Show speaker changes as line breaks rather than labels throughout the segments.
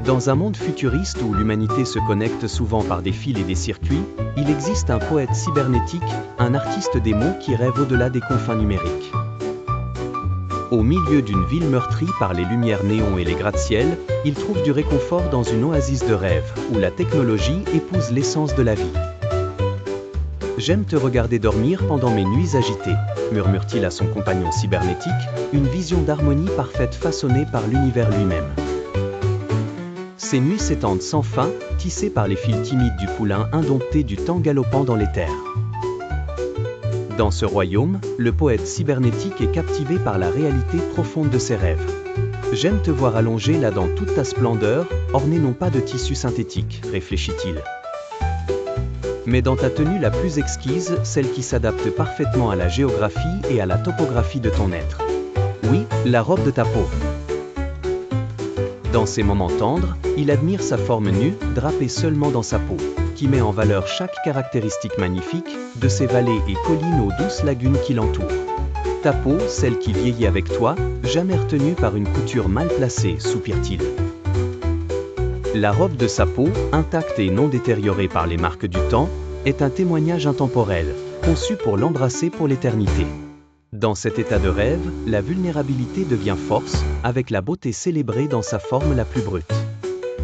Dans un monde futuriste où l'humanité se connecte souvent par des fils et des circuits, il existe un poète cybernétique, un artiste des mots qui rêve au-delà des confins numériques. Au milieu d'une ville meurtrie par les lumières néons et les gratte-ciel, il trouve du réconfort dans une oasis de rêve, où la technologie épouse l'essence de la vie. « J'aime te regarder dormir pendant mes nuits agitées », murmure-t-il à son compagnon cybernétique, une vision d'harmonie parfaite façonnée par l'univers lui-même. Ces nuits s'étendent sans fin, tissées par les fils timides du poulain indompté du temps galopant dans les terres. Dans ce royaume, le poète cybernétique est captivé par la réalité profonde de ses rêves. « J'aime te voir allongé là dans toute ta splendeur, orné non pas de tissu synthétique, réfléchit-il, mais dans ta tenue la plus exquise, celle qui s'adapte parfaitement à la géographie et à la topographie de ton être. Oui, la robe de ta peau. » Dans ces moments tendres, il admire sa forme nue, drapée seulement dans sa peau, qui met en valeur chaque caractéristique magnifique, de ses vallées et collines aux douces lagunes qui l'entourent. Ta peau, celle qui vieillit avec toi, jamais retenue par une couture mal placée, soupire-t-il. La robe de sa peau, intacte et non détériorée par les marques du temps, est un témoignage intemporel, conçu pour l'embrasser pour l'éternité. Dans cet état de rêve, la vulnérabilité devient force, avec la beauté célébrée dans sa forme la plus brute.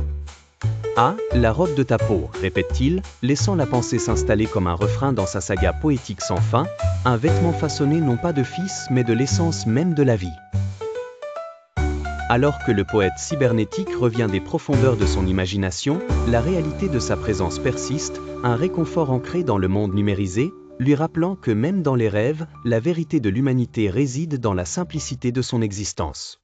« Ah, la robe de ta peau », répète-t-il, laissant la pensée s'installer comme un refrain dans sa saga poétique sans fin, un vêtement façonné non pas de fils mais de l'essence même de la vie. Alors que le poète cybernétique revient des profondeurs de son imagination, la réalité de sa présence persiste, un réconfort ancré dans le monde numérisé, lui rappelant que même dans les rêves, la vérité de l'humanité réside dans la simplicité de son existence.